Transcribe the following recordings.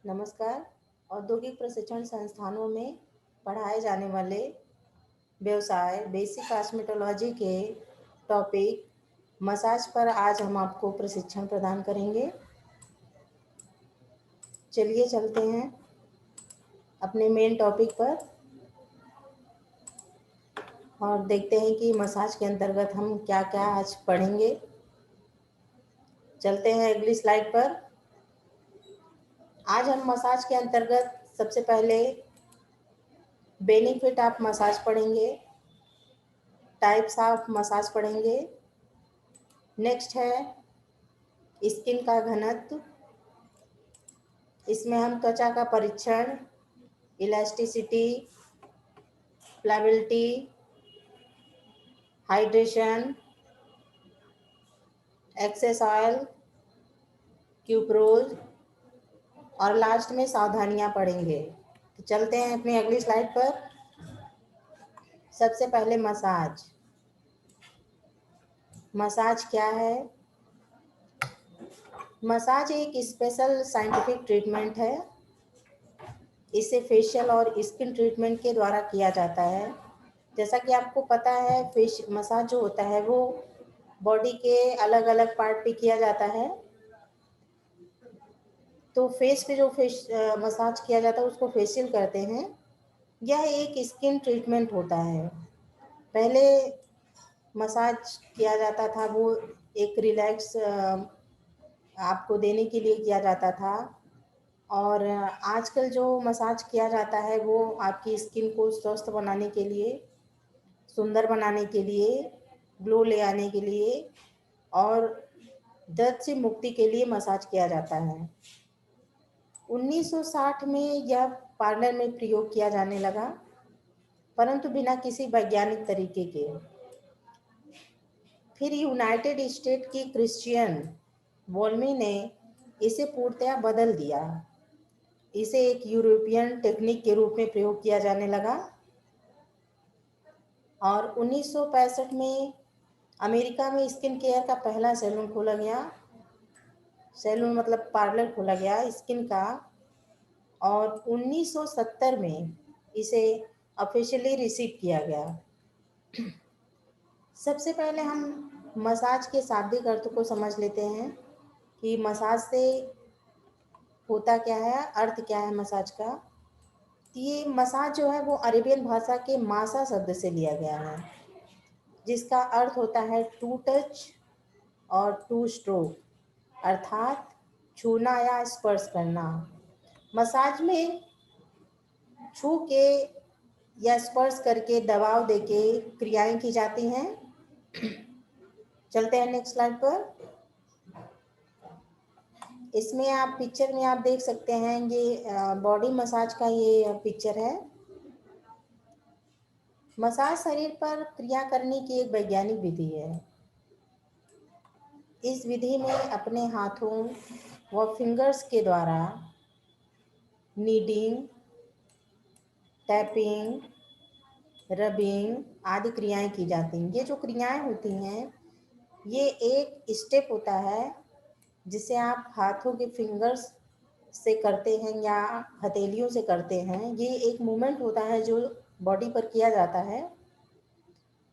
नमस्कार। औद्योगिक प्रशिक्षण संस्थानों में पढ़ाए जाने वाले व्यवसाय बेसिक कॉस्मेटोलॉजी के टॉपिक मसाज पर आज हम आपको प्रशिक्षण प्रदान करेंगे। चलिए चलते हैं अपने मेन टॉपिक पर और देखते हैं कि मसाज के अंतर्गत हम क्या क्या आज पढ़ेंगे। चलते हैं अगली स्लाइड पर। आज हम मसाज के अंतर्गत सबसे पहले बेनिफिट ऑफ मसाज पढ़ेंगे, टाइप्स ऑफ मसाज पढ़ेंगे। नेक्स्ट है स्किन का घनत्व। इसमें हम त्वचा का परीक्षण, इलास्टिसिटी, फ्लेबिलिटी, हाइड्रेशन, एक्सेस ऑयल, क्यूप्रोज और लास्ट में सावधानियां पढ़ेंगे। तो चलते हैं अपनी अगली स्लाइड पर। सबसे पहले मसाज। मसाज क्या है? मसाज एक स्पेशल साइंटिफिक ट्रीटमेंट है। इसे फेशियल और स्किन ट्रीटमेंट के द्वारा किया जाता है। जैसा कि आपको पता है, फेस मसाज जो होता है वो बॉडी के अलग अलग पार्ट पे किया जाता है। तो फेस पे जो मसाज किया जाता है उसको फेशियल कहते हैं। यह एक स्किन ट्रीटमेंट होता है। पहले मसाज किया जाता था वो एक रिलैक्स आपको देने के लिए किया जाता था। और आजकल जो मसाज किया जाता है वो आपकी स्किन को स्वस्थ बनाने के लिए, सुंदर बनाने के लिए, ग्लो ले आने के लिए और दर्द से मुक्ति के लिए मसाज किया जाता है। 1960 में यह पार्लर में प्रयोग किया जाने लगा, परंतु बिना किसी वैज्ञानिक तरीके के। फिर यूनाइटेड स्टेट की क्रिश्चियन वोल्मी ने इसे पूर्णतया बदल दिया। इसे एक यूरोपियन टेक्निक के रूप में प्रयोग किया जाने लगा और 1965 में अमेरिका में स्किन केयर का पहला सैलून खोला गया। सैलून मतलब पार्लर खोला गया स्किन का। और 1970 में इसे ऑफिशियली रिसीव किया गया। सबसे पहले हम मसाज के शाब्दिक अर्थ को समझ लेते हैं कि मसाज से होता क्या है, अर्थ क्या है मसाज का। ये मसाज जो है वो अरेबियन भाषा के मासा शब्द से लिया गया है, जिसका अर्थ होता है टू टच और टू स्ट्रोक, अर्थात छूना या स्पर्श करना। मसाज में छू के या स्पर्श करके, दबाव देके क्रियाएं की जाती हैं। चलते हैं नेक्स्ट स्लाइड पर। इसमें आप पिक्चर में आप देख सकते हैं, ये बॉडी मसाज का ये पिक्चर है। मसाज शरीर पर क्रिया करने की एक वैज्ञानिक विधि है। इस विधि में अपने हाथों व फिंगर्स के द्वारा नीडिंग, टैपिंग, रबिंग आदि क्रियाएं की जाती हैं। ये जो क्रियाएं होती हैं ये एक स्टेप होता है जिसे आप हाथों के फिंगर्स से करते हैं या हथेलियों से करते हैं। ये एक मूवमेंट होता है जो बॉडी पर किया जाता है।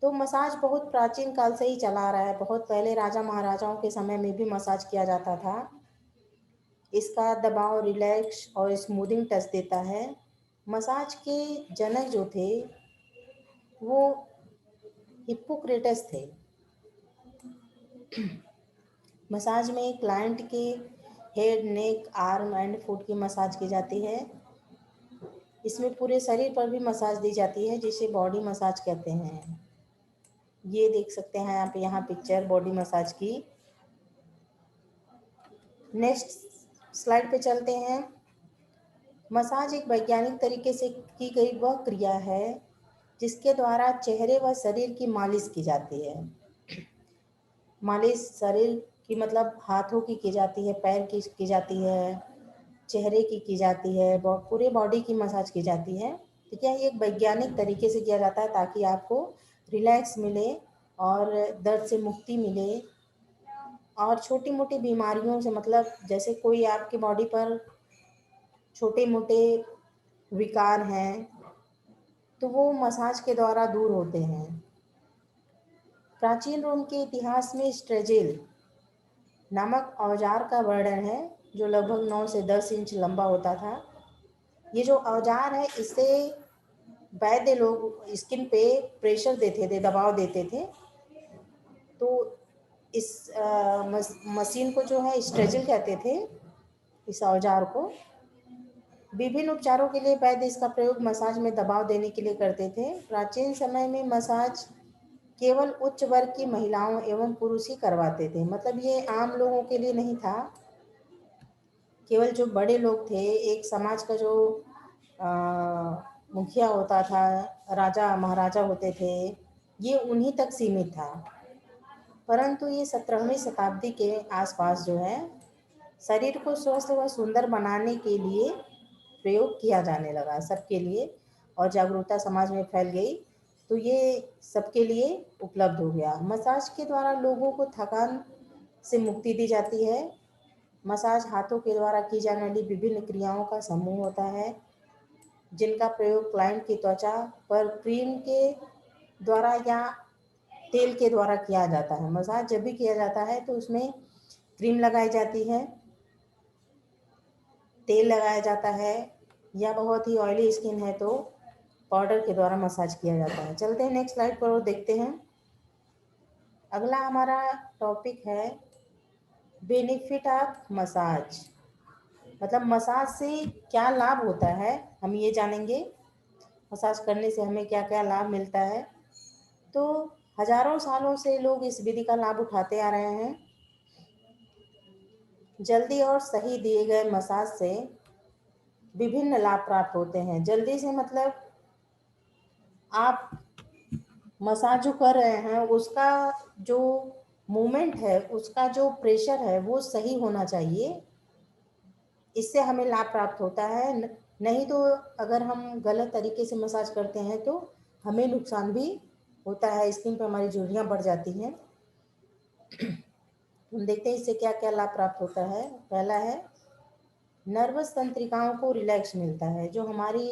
तो मसाज बहुत प्राचीन काल से ही चला आ रहा है। बहुत पहले राजा महाराजाओं के समय में भी मसाज किया जाता था। इसका दबाव रिलैक्स और स्मूथिंग टच देता है। मसाज के जनक जो थे वो हिप्पोक्रेटस थे। मसाज में क्लाइंट के head, neck, arm and foot की मसाज की जाती है। इसमें पूरे शरीर पर भी मसाज दी जाती है जिसे बॉडी मसाज कहते हैं। ये देख सकते हैं आप यहाँ पिक्चर बॉडी मसाज की। नेक्स्ट स्लाइड पे चलते हैं। मसाज एक वैज्ञानिक तरीके से की गई वह क्रिया है जिसके द्वारा चेहरे व शरीर की मालिश की जाती है। मालिश शरीर की मतलब हाथों की जाती है, पैर की जाती है, चेहरे की जाती है, पूरे बॉडी की मसाज की जाती है। ठीक है, ये एक वैज्ञानिक तरीके से किया जाता है ताकि आपको रिलैक्स मिले और दर्द से मुक्ति मिले और छोटी मोटी बीमारियों से, मतलब जैसे कोई आपकी बॉडी पर छोटे मोटे विकार हैं तो वो मसाज के द्वारा दूर होते हैं। प्राचीन रोम के इतिहास में स्ट्रेजेल नामक औजार का वर्णन है जो लगभग 9 से 10 इंच लंबा होता था। ये जो औजार है इससे वैद्य लोग स्किन पे प्रेशर देते थे, दबाव देते थे। तो इस मशीन को जो है स्ट्रेजल कहते थे, इस औजार को। विभिन्न उपचारों के लिए वैद्य इसका प्रयोग मसाज में दबाव देने के लिए करते थे। प्राचीन समय में मसाज केवल उच्च वर्ग की महिलाओं एवं पुरुष ही करवाते थे, मतलब ये आम लोगों के लिए नहीं था। केवल जो बड़े लोग थे, एक समाज का जो मुखिया होता था, राजा महाराजा होते थे, ये उन्हीं तक सीमित था। परंतु ये 17वीं शताब्दी के आसपास जो है शरीर को स्वस्थ व सुंदर बनाने के लिए प्रयोग किया जाने लगा सबके लिए, और जागरूकता समाज में फैल गई तो ये सबके लिए उपलब्ध हो गया। मसाज के द्वारा लोगों को थकान से मुक्ति दी जाती है। मसाज हाथों के द्वारा की जाने वाली विभिन्न क्रियाओं का समूह होता है जिनका प्रयोग क्लाइंट की त्वचा पर क्रीम के द्वारा या तेल के द्वारा किया जाता है। मसाज जब भी किया जाता है तो उसमें क्रीम लगाई जाती है, तेल लगाया जाता है, या बहुत ही ऑयली स्किन है तो पाउडर के द्वारा मसाज किया जाता है। चलते हैं नेक्स्ट स्लाइड पर और देखते हैं। अगला हमारा टॉपिक है बेनिफिट ऑफ मसाज, मतलब मसाज से क्या लाभ होता है हम ये जानेंगे। मसाज करने से हमें क्या क्या लाभ मिलता है। तो हजारों सालों से लोग इस विधि का लाभ उठाते आ रहे हैं। जल्दी और सही दिए गए मसाज से विभिन्न लाभ प्राप्त होते हैं। जल्दी से मतलब आप मसाज जो कर रहे हैं उसका जो मूवमेंट है, उसका जो प्रेशर है वो सही होना चाहिए, इससे हमें लाभ प्राप्त होता है। नहीं तो अगर हम गलत तरीके से मसाज करते हैं तो हमें नुकसान भी होता है, स्किन पर हमारी झुर्रियाँ बढ़ जाती हैं। हम देखते हैं इससे क्या क्या लाभ प्राप्त होता है। पहला है नर्वस तंत्रिकाओं को रिलैक्स मिलता है। जो हमारी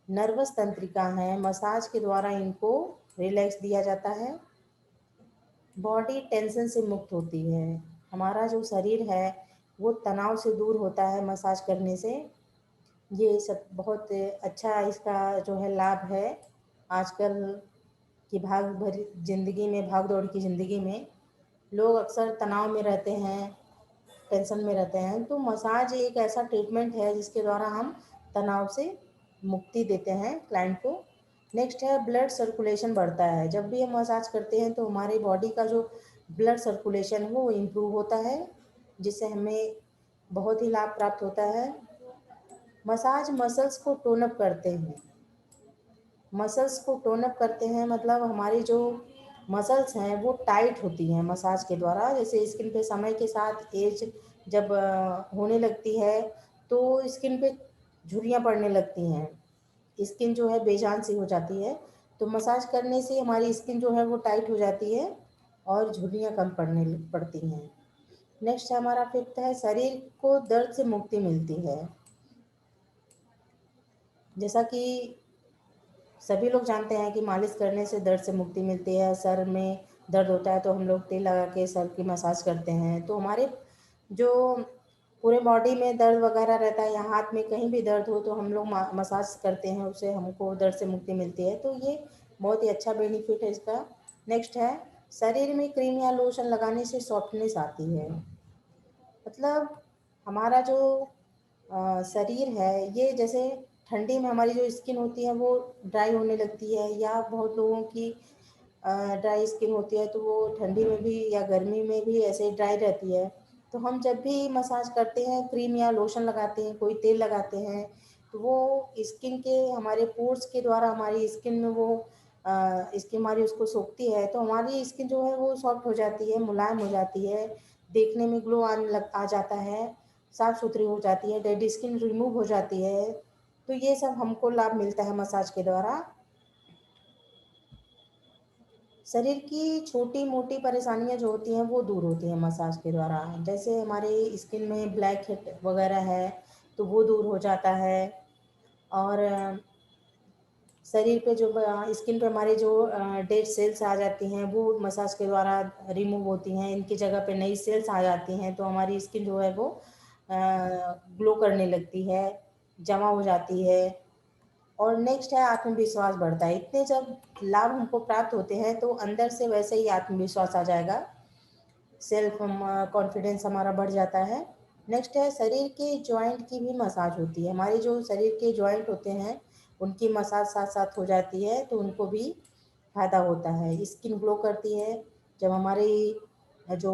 नर्वस तंत्रिका हैं, मसाज के द्वारा इनको रिलैक्स दिया जाता है। बॉडी टेंशन से मुक्त होती है। हमारा जो शरीर है वो तनाव से दूर होता है मसाज करने से। ये सब बहुत अच्छा इसका जो है लाभ है। आजकल की भाग भरी ज़िंदगी में, भाग दौड़ की ज़िंदगी में लोग अक्सर तनाव में रहते हैं, टेंशन में रहते हैं, तो मसाज एक ऐसा ट्रीटमेंट है जिसके द्वारा हम तनाव से मुक्ति देते हैं क्लाइंट को। नेक्स्ट है ब्लड सर्कुलेशन बढ़ता है। जब भी हम मसाज करते हैं तो हमारी बॉडी का जो ब्लड सर्कुलेशन है वो इम्प्रूव होता है, जिससे हमें बहुत ही लाभ प्राप्त होता है। मसाज मसल्स को टोन अप करते हैं। मसल्स को टोन अप करते हैं मतलब हमारी जो मसल्स हैं वो टाइट होती हैं मसाज के द्वारा। जैसे स्किन पे समय के साथ एज जब होने लगती है तो स्किन पे झुर्रियाँ पड़ने लगती हैं, स्किन जो है बेजान सी हो जाती है। तो मसाज करने से हमारी स्किन जो है वो टाइट हो जाती है और झुर्रियाँ कम पड़ती हैं। नेक्स्ट हमारा फिफ्थ है शरीर को दर्द से मुक्ति मिलती है। जैसा कि सभी लोग जानते हैं कि मालिश करने से दर्द से मुक्ति मिलती है। सर में दर्द होता है तो हम लोग तेल लगा के सर की मसाज करते हैं, तो हमारे जो पूरे बॉडी में दर्द वगैरह रहता है या हाथ में कहीं भी दर्द हो तो हम लोग मसाज करते हैं, उससे हमको दर्द से मुक्ति मिलती है। तो ये बहुत ही अच्छा बेनिफिट है इसका। नेक्स्ट है शरीर में क्रीम या लोशन लगाने से सॉफ्टनेस आती है। मतलब हमारा जो शरीर है ये जैसे ठंडी में हमारी जो स्किन होती है वो ड्राई होने लगती है, या बहुत लोगों की ड्राई स्किन होती है तो वो ठंडी में भी या गर्मी में भी ऐसे ड्राई रहती है। तो हम जब भी मसाज करते हैं, क्रीम या लोशन लगाते हैं, कोई तेल लगाते हैं, तो वो स्किन के हमारे पोर्स के द्वारा हमारी स्किन में वो स्किन हमारी उसको सोखती है, तो हमारी स्किन जो है वो सॉफ्ट हो जाती है, मुलायम हो जाती है, देखने में ग्लो आ जाता है, साफ़ सुथरी हो जाती है, डेड स्किन रिमूव हो जाती है। तो ये सब हमको लाभ मिलता है मसाज के द्वारा। शरीर की छोटी मोटी परेशानियां जो होती हैं वो दूर होती हैं मसाज के द्वारा। जैसे हमारी स्किन में ब्लैक हेड वगैरह है तो वो दूर हो जाता है। और शरीर पे जो स्किन पे हमारे जो डेड सेल्स आ जाती हैं वो मसाज के द्वारा रिमूव होती हैं, इनकी जगह पे नई सेल्स आ जाती हैं, तो हमारी स्किन जो है वो ग्लो करने लगती है, जमा हो जाती है। और नेक्स्ट है आत्मविश्वास बढ़ता है। इतने जब लाभ हमको प्राप्त होते हैं तो अंदर से वैसे ही आत्मविश्वास आ जाएगा, सेल्फ कॉन्फिडेंस हमारा बढ़ जाता है। नेक्स्ट है शरीर के जॉइंट की भी मसाज होती है। हमारे जो शरीर के जॉइंट होते हैं उनकी मसाज साथ साथ हो जाती है, तो उनको भी फायदा होता है। स्किन ग्लो करती है जब हमारी जो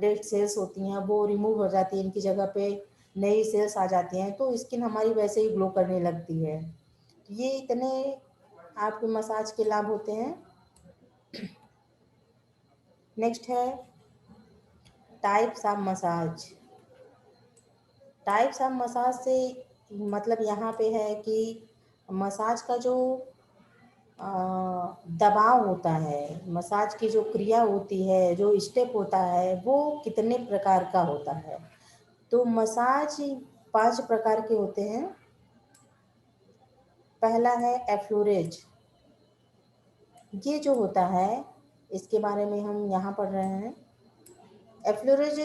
डेड सेल्स होती हैं वो रिमूव हो जाती है, इनकी जगह पे नई सेल्स आ जाती हैं, तो स्किन हमारी वैसे ही ग्लो करने लगती है। ये इतने आपके मसाज के लाभ होते हैं। नेक्स्ट है types of massage. Types of massage से मतलब यहाँ पे है कि मसाज का जो दबाव होता है, मसाज की जो क्रिया होती है, जो स्टेप होता है, वो कितने प्रकार का होता है। तो मसाज 5 प्रकार के होते हैं। पहला है एफ्लोरेज। ये जो होता है इसके बारे में हम यहाँ पढ़ रहे हैं। एफ्लोरेज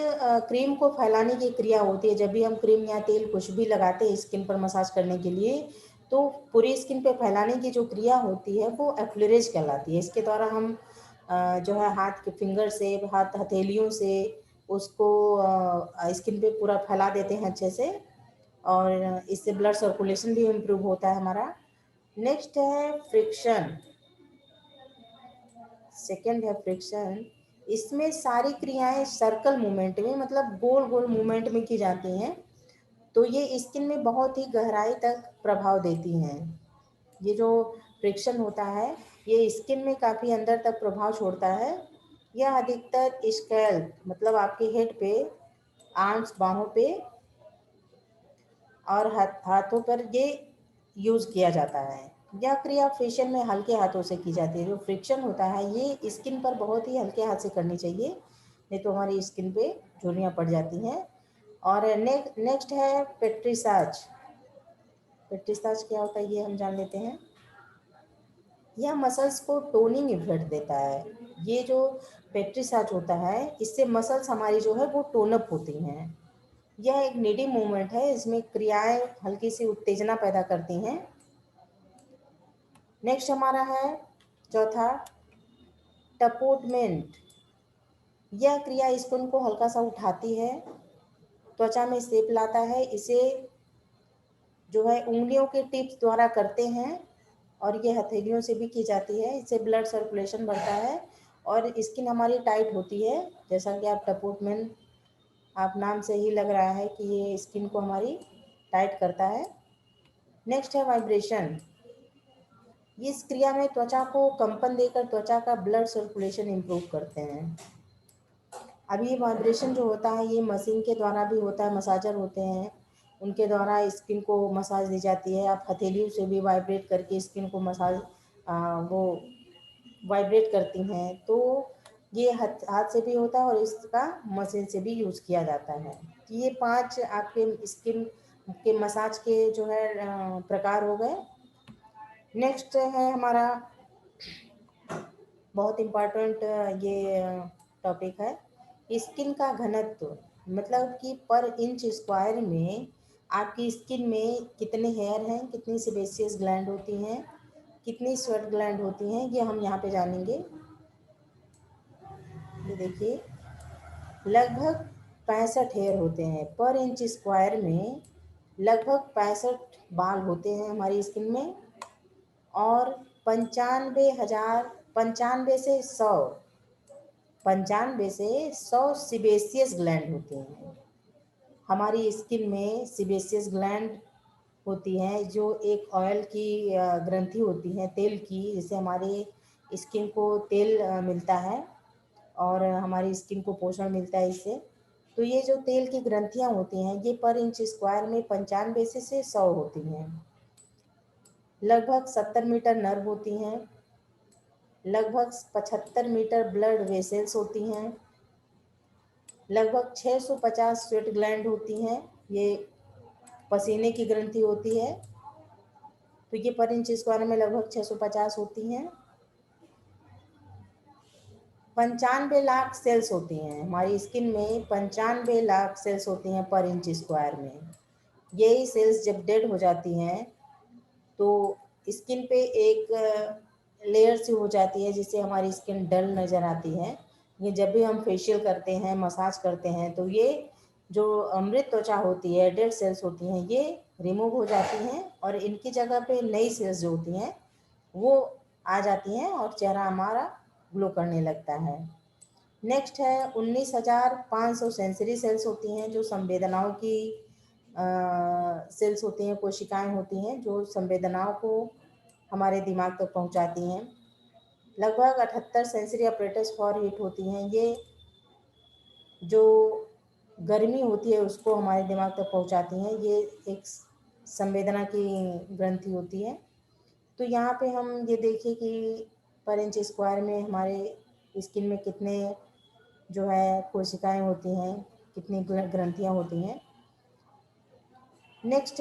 क्रीम को फैलाने की क्रिया होती है। जब भी हम क्रीम या तेल कुछ भी लगाते हैं स्किन पर मसाज करने के लिए, तो पूरी स्किन पे फैलाने की जो क्रिया होती है वो एफ्लोरेज कहलाती है। इसके द्वारा हम जो है हाथ के फिंगर से, हाथ हथेलियों से उसको स्किन पे पूरा फैला देते हैं अच्छे से, और इससे ब्लड सर्कुलेशन भी इम्प्रूव होता है हमारा। नेक्स्ट है फ्रिक्शन। सेकंड है फ्रिक्शन। इसमें सारी क्रियाएं सर्कल मूवमेंट में, मतलब गोल गोल मूवमेंट में की जाती हैं, तो ये स्किन में बहुत ही गहराई तक प्रभाव देती हैं। ये जो फ्रिक्शन होता है ये स्किन में काफ़ी अंदर तक प्रभाव छोड़ता है। यह अधिकतर स्कैल्प मतलब आपके हेड पे, आर्म्स बाहों पे और हाथों पर ये यूज़ किया जाता है। यह क्रिया फेशियल में हल्के हाथों से की जाती है। जो फ्रिक्शन होता है ये स्किन पर बहुत ही हल्के हाथ से करनी चाहिए, नहीं तो हमारी स्किन पे झुर्रियाँ पड़ जाती हैं। और नेक्स्ट है पेट्रीसाज। पेट्रीसाज क्या होता है ये हम जान लेते हैं। यह मसल्स को टोनिंग इफेक्ट देता है। ये जो पेट्रीसाज होता है इससे मसल्स हमारी जो है वो टोनअप होती हैं। यह एक नीडी मूवमेंट है, इसमें क्रियाएं हल्की सी उत्तेजना पैदा करती हैं। नेक्स्ट हमारा है चौथा टपोटमेंट। यह क्रिया स्किन को हल्का सा उठाती है, त्वचा में सेप लाता है। इसे जो है उंगलियों के टिप्स द्वारा करते हैं, और ये हथेलियों से भी की जाती है। इससे ब्लड सर्कुलेशन बढ़ता है और स्किन हमारी टाइट होती है। जैसा कि आप टपोटमेंट, आप नाम से ही लग रहा है कि ये स्किन को हमारी टाइट करता है। नेक्स्ट है वाइब्रेशन। इस क्रिया में त्वचा को कंपन देकर त्वचा का ब्लड सर्कुलेशन इम्प्रूव करते हैं। अब ये वाइब्रेशन जो होता है ये मशीन के द्वारा भी होता है, मसाजर होते हैं उनके द्वारा स्किन को मसाज दी जाती है। आप हथेलियों से भी वाइब्रेट करके स्किन को मसाज वो वाइब्रेट करती हैं, तो ये हाथ से भी होता है और इसका मशीन से भी यूज़ किया जाता है। ये 5 आपके स्किन के मसाज के जो है प्रकार हो गए। नेक्स्ट है हमारा बहुत इम्पोर्टेंट ये टॉपिक है स्किन का घनत्व। मतलब कि पर इंच स्क्वायर में आपकी स्किन में कितने हेयर हैं, कितनी सेबेसियस ग्लैंड होती हैं, कितनी स्वेट ग्लैंड होती हैं, ये हम यहाँ पे जानेंगे। ये देखिए लगभग 65 हेयर होते हैं पर इंच स्क्वायर में। लगभग 65 बाल होते हैं हमारी स्किन में, और 95,000, 95 से 100 सिबेसियस ग्लैंड होते हैं हमारी स्किन में। सिबेसियस ग्लैंड होती हैं जो एक ऑयल की ग्रंथि होती है तेल की, जिससे हमारे स्किन को तेल मिलता है और हमारी स्किन को पोषण मिलता है इससे। तो ये जो तेल की ग्रंथियाँ होती हैं ये पर इंच स्क्वायर में 95 से 100 होती हैं। लगभग 70 मीटर नर्व होती हैं। लगभग 75 मीटर ब्लड वेसल्स होती हैं। लगभग 650 स्वेट ग्लैंड होती हैं। ये पसीने की ग्रंथि होती है, तो ये पर इंच स्क्वायर में लगभग 650 होती हैं। 95 लाख सेल्स होती हैं हमारी स्किन में, 95 लाख सेल्स होती हैं पर इंच स्क्वायर में। यही सेल्स जब डेड हो जाती हैं तो स्किन पे एक लेयर सी हो जाती है जिससे हमारी स्किन डल नज़र आती है। ये जब भी हम फेशियल करते हैं, मसाज करते हैं, तो ये जो मृत त्वचा होती है, डेड सेल्स होती हैं, ये रिमूव हो जाती हैं और इनकी जगह पे नई सेल्स जो होती हैं वो आ जाती हैं और चेहरा हमारा ग्लो करने लगता है। नेक्स्ट है 19,500 सेंसरी सेल्स होती हैं जो संवेदनाओं की सेल्स होती हैं, कोशिकाएं होती हैं जो संवेदनाओं को हमारे दिमाग तक पहुंचाती हैं। लगभग 78 सेंसरी ऑपरेटर्स फॉर हीट होती हैं, ये जो गर्मी होती है उसको हमारे दिमाग तक पहुंचाती हैं। ये एक संवेदना की ग्रंथि होती है। तो यहाँ पे हम ये देखिए कि पर इंच स्क्वायर में हमारे स्किन में कितने जो है कोशिकाएं होती हैं, कितनी ग्रंथियाँ होती हैं। नेक्स्ट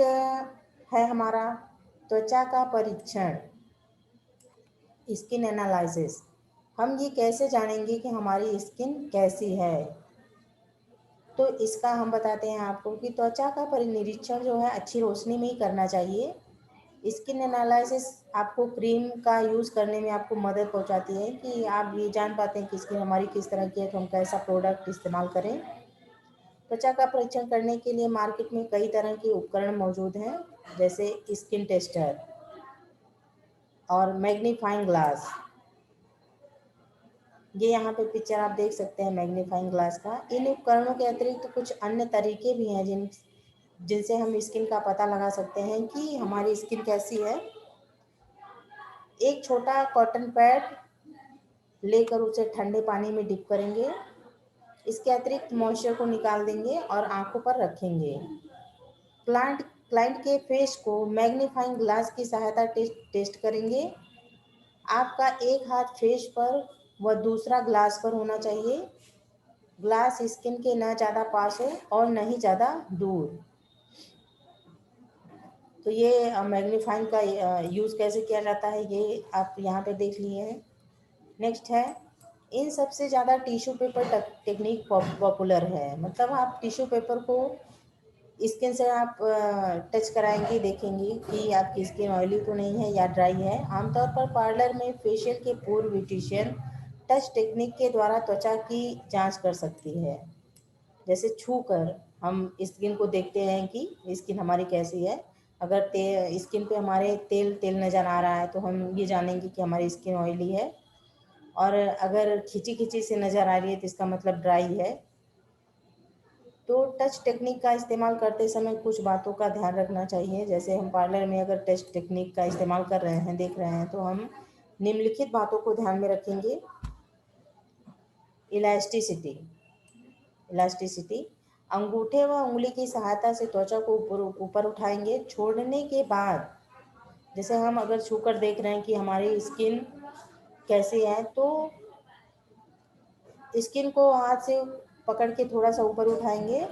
है हमारा त्वचा का परीक्षण, स्किन एनालिसिस। हम ये कैसे जानेंगे कि हमारी स्किन कैसी है, तो इसका हम बताते हैं आपको कि त्वचा का परिनिरीक्षण जो है अच्छी रोशनी में ही करना चाहिए। स्किन एनालिसिस आपको क्रीम का यूज़ करने में आपको मदद पहुंचाती है कि आप ये जान पाते हैं कि स्किन हमारी किस तरह की है, तो हम कैसा प्रोडक्ट इस्तेमाल करें। त्वचा का परीक्षण करने के लिए मार्केट में कई तरह के उपकरण मौजूद हैं, जैसे स्किन टेस्टर और मैग्नीफाइंग ग्लास। ये यहाँ पे पिक्चर आप देख सकते हैं मैग्नीफाइंग ग्लास का। इन उपकरणों के अतिरिक्त कुछ अन्य तरीके भी हैं जिनसे हम स्किन का पता लगा सकते हैं कि हमारी स्किन कैसी है। एक छोटा कॉटन पैड लेकर उसे ठंडे पानी में डिप करेंगे, इसके अतिरिक्त मॉइस्चर को निकाल देंगे और आंखों पर रखेंगे। क्लाइंट के फेस को मैग्नीफाइंग ग्लास की सहायता टेस्ट करेंगे। आपका एक हाथ फेस पर व दूसरा ग्लास पर होना चाहिए। ग्लास स्किन के न ज़्यादा पास हो और न ही ज़्यादा दूर। तो ये मैग्नीफाइंग का यूज़ कैसे किया जाता है ये आप यहाँ पे देख लिए हैं। नेक्स्ट है, इन सबसे ज़्यादा टिश्यू पेपर टेक्निक पॉपुलर है। मतलब आप टिश्यू पेपर को स्किन से आप टच कराएंगे, देखेंगे कि आपकी स्किन ऑयली तो नहीं है या ड्राई है। आमतौर पर पार्लर में फेशियल के पूर्व ब्यूटिशियन टच टेक्निक के द्वारा त्वचा की जांच कर सकती है। जैसे छू कर हम स्किन को देखते हैं कि स्किन हमारी कैसी है। अगर स्किन पे हमारे तेल तेल नज़र आ रहा है तो हम ये जानेंगे कि हमारी स्किन ऑयली है, और अगर खिंची खिंची से नज़र आ रही है तो इसका मतलब ड्राई है। तो टच टेक्निक का इस्तेमाल करते समय कुछ बातों का ध्यान रखना चाहिए। जैसे हम पार्लर में अगर टच टेक्निक का इस्तेमाल कर रहे हैं, देख रहे हैं, तो हम निम्नलिखित बातों को ध्यान में रखेंगे। इलास्टिसिटी, इलास्टिसिटी अंगूठे व उंगली की सहायता से त्वचा को ऊपर उठाएंगे। छोड़ने के बाद, जैसे हम अगर छूकर देख रहे हैं कि हमारी स्किन कैसी है, तो स्किन को हाथ से पकड़ के थोड़ा सा ऊपर उठाएंगे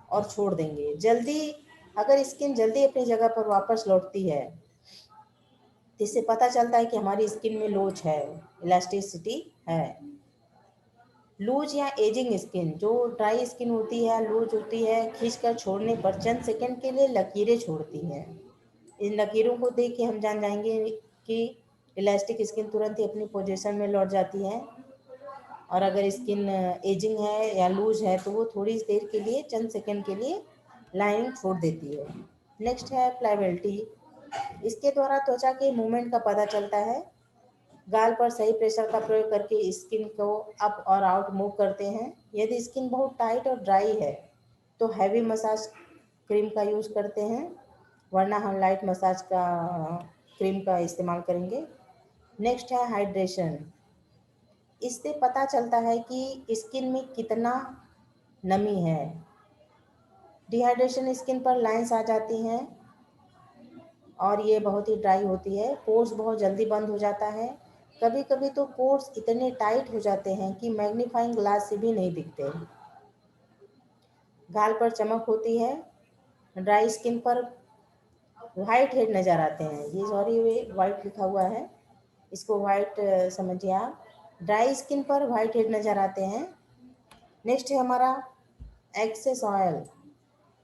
और छोड़ देंगे। जल्दी, अगर स्किन जल्दी अपनी जगह पर वापस लौटती है तो इससे पता चलता है कि हमारी स्किन में लोच है, इलास्टिसिटी है। लूज या एजिंग स्किन, जो ड्राई स्किन होती है, लूज होती है, खींचकर छोड़ने पर चंद सेकंड के लिए लकीरें छोड़ती है। इन लकीरों को देख के हम जान जाएंगे कि इलास्टिक स्किन तुरंत ही अपनी पोजीशन में लौट जाती है। और अगर स्किन एजिंग है या लूज है तो वो थोड़ी देर के लिए, चंद सेकंड के लिए लाइनिंग छोड़ देती है। नेक्स्ट है प्लाइबिलिटी। इसके द्वारा त्वचा के मूवमेंट का पता चलता है। गाल पर सही प्रेशर का प्रयोग करके स्किन को अप और आउट मूव करते हैं। यदि स्किन बहुत टाइट और ड्राई है तो हैवी मसाज क्रीम का यूज़ करते हैं, वरना हम लाइट मसाज का क्रीम का इस्तेमाल करेंगे। नेक्स्ट है हाइड्रेशन। इससे पता चलता है कि स्किन में कितना नमी है। डिहाइड्रेशन स्किन पर लाइंस आ जाती हैं और ये बहुत ही ड्राई होती है। पोर्स बहुत जल्दी बंद हो जाता है। कभी कभी तो पोर्स इतने टाइट हो जाते हैं कि मैग्नीफाइंग ग्लास से भी नहीं दिखते। गाल पर चमक होती है। ड्राई स्किन पर वाइट हेड नज़र आते हैं, ये सॉरी ये वाइट लिखा हुआ है, इसको वाइट समझिए आप। ड्राई स्किन पर वाइट हेड नज़र आते हैं। नेक्स्ट है हमारा एक्सेस ऑयल,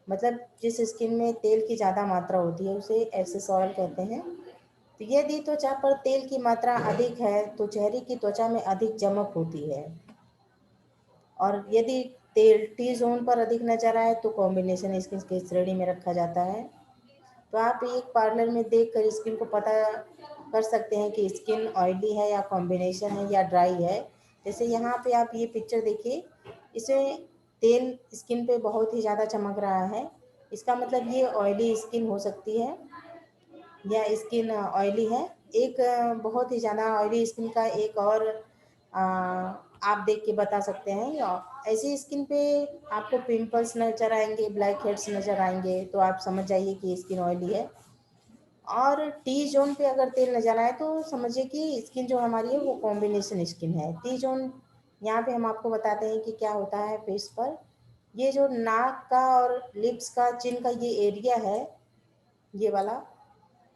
मतलब जिस स्किन में तेल की ज़्यादा मात्रा होती है उसे एक्सेस ऑयल कहते हैं। तो यदि त्वचा पर तेल की मात्रा अधिक है तो चेहरे की त्वचा में अधिक चमक होती है, और यदि तेल टी जोन पर अधिक नजर आए तो कॉम्बिनेशन स्किन की श्रेणी में रखा जाता है। तो आप एक पार्लर में देखकर स्किन को पता कर सकते हैं कि स्किन ऑयली है या कॉम्बिनेशन है या ड्राई है। जैसे यहाँ पे आप ये पिक्चर देखिए, इसमें तेल स्किन पे बहुत ही ज़्यादा चमक रहा है, इसका मतलब ये ऑयली स्किन हो सकती है या स्किन ऑयली है। एक बहुत ही ज़्यादा ऑयली स्किन का एक और आप देख के बता सकते हैं। ऐसी स्किन पे आपको पिंपल्स नज़र आएंगे, ब्लैक हेड्स नज़र आएंगे, तो आप समझ जाइए कि स्किन ऑयली है। और टी जोन पे अगर तेल नज़र आए तो समझिए कि स्किन जो हमारी है वो कॉम्बिनेशन स्किन है। टी जोन यहाँ पे हम आपको बताते हैं कि क्या होता है फेस पर। ये जो नाक का और लिप्स का, चिन का ये एरिया है, ये वाला,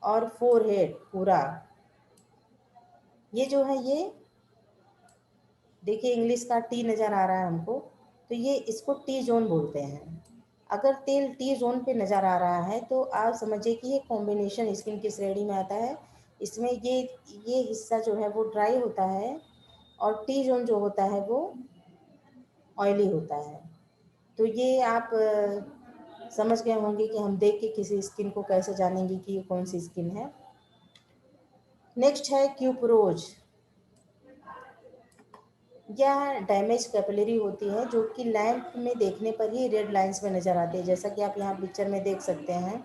और फोरहेड पूरा, ये जो है ये देखिए इंग्लिश का टी नज़र आ रहा है हमको, तो ये इसको टी जोन बोलते हैं। अगर तेल टी जोन पे नज़र आ रहा है तो आप समझिए कि ये कॉम्बिनेशन स्किन की श्रेणी में आता है। इसमें ये हिस्सा जो है वो ड्राई होता है, और टी जोन जो होता है वो ऑयली होता है। तो ये आप समझ गए होंगे कि हम देख के किसी स्किन को कैसे जानेंगे कि ये कौन सी स्किन है। नेक्स्ट है क्यूपरोज। यह डैमेज कैपिलरी होती है जो कि लैंप में देखने पर ही रेड लाइंस में नजर आती है, जैसा कि आप यहाँ पिक्चर में देख सकते हैं।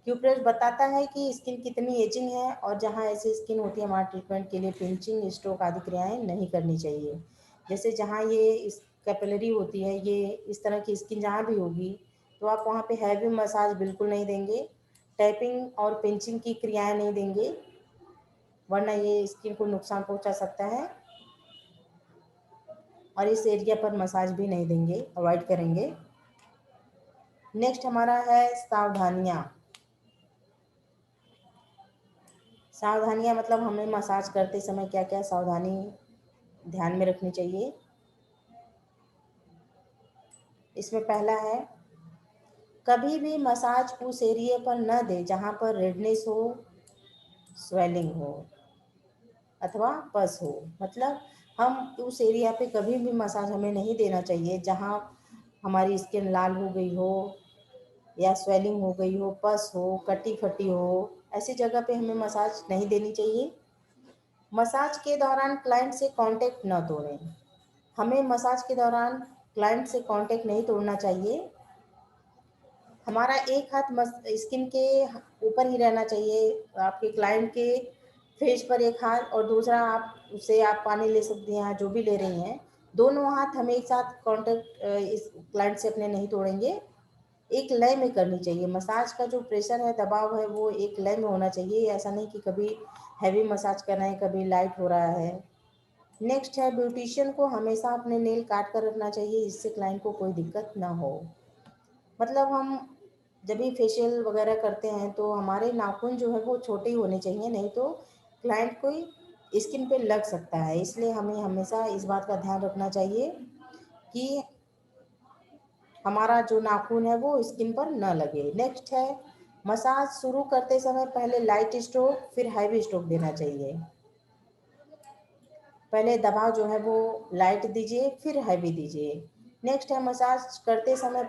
क्यूपरेज बताता है कि स्किन कितनी एजिंग है, और जहाँ ऐसी स्किन होती है वहाँ ट्रीटमेंट के लिए पिंचिंग, स्ट्रोक आदि क्रियाएं नहीं करनी चाहिए। जैसे जहाँ ये इस कैपिलरी होती है, ये इस तरह की स्किन जहाँ भी होगी तो आप वहाँ पे हैवी मसाज बिल्कुल नहीं देंगे, टैपिंग और पिंचिंग की क्रियाएं नहीं देंगे, वरना ये स्किन को नुकसान पहुँचा सकता है। और इस एरिया पर मसाज भी नहीं देंगे, अवॉइड करेंगे। नेक्स्ट हमारा है सावधानियाँ। सावधानियाँ मतलब हमें मसाज करते समय क्या क्या सावधानी ध्यान में रखनी चाहिए। इसमें पहला है, कभी भी मसाज उस एरिया पर न दे जहाँ पर रेडनेस हो, स्वेलिंग हो अथवा पस हो। मतलब हम उस एरिया पे कभी भी मसाज हमें नहीं देना चाहिए जहाँ हमारी स्किन लाल हो गई हो या स्वेलिंग हो गई हो, पस हो, कटी फटी हो, ऐसी जगह पे हमें मसाज नहीं देनी चाहिए। मसाज के दौरान क्लाइंट से कांटेक्ट न तोड़ें। हमें मसाज के दौरान क्लाइंट से कांटेक्ट नहीं तोड़ना चाहिए। हमारा एक हाथ स्किन के ऊपर ही रहना चाहिए, आपके क्लाइंट के फेस पर एक हाथ, और दूसरा आप उससे आप पानी ले सकती हैं, जो भी ले रही हैं, दोनों हाथ हमें एक साथ कांटेक्ट इस क्लाइंट से अपने नहीं तोड़ेंगे। एक लय में करनी चाहिए। मसाज का जो प्रेशर है, दबाव है, वो एक लय में होना चाहिए। ऐसा नहीं कि कभी हैवी मसाज कर रहे हैं, कभी लाइट हो रहा है। नेक्स्ट है, ब्यूटिशियन को हमेशा अपने नेल काट कर रखना चाहिए जिससे क्लाइंट को कोई दिक्कत ना हो। मतलब हम जब भी फेशियल वगैरह करते हैं तो हमारे नाखून जो है वो छोटे ही होने चाहिए, नहीं तो क्लाइंट कोई स्किन पे लग सकता है। इसलिए हमें हमेशा इस बात का ध्यान रखना चाहिए कि हमारा जो नाखून है वो स्किन पर न लगे। नेक्स्ट है, मसाज शुरू करते समय पहले लाइट स्ट्रोक फिर हैवी स्ट्रोक देना चाहिए। पहले दबाव जो है वो लाइट दीजिए फिर हैवी दीजिए। नेक्स्ट है, मसाज करते समय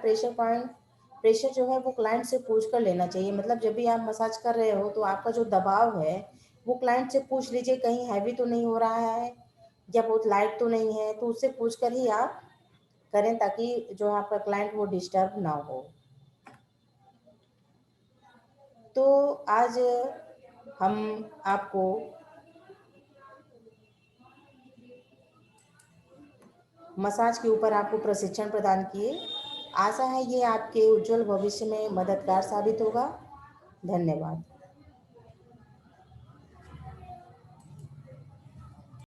प्रेशर जो है वो क्लाइंट से पूछ कर लेना चाहिए। मतलब जब भी आप मसाज कर रहे हो तो आपका जो दबाव है वो क्लाइंट से पूछ लीजिए, कहीं हैवी तो नहीं हो रहा है या बहुत लाइट तो नहीं है, तो उससे पूछ कर ही आप करें ताकि जो आपका क्लाइंट वो डिस्टर्ब ना हो। तो आज हम आपको मसाज के ऊपर आपको प्रशिक्षण प्रदान किए। आशा है ये आपके उज्जवल भविष्य में मददगार साबित होगा। धन्यवाद।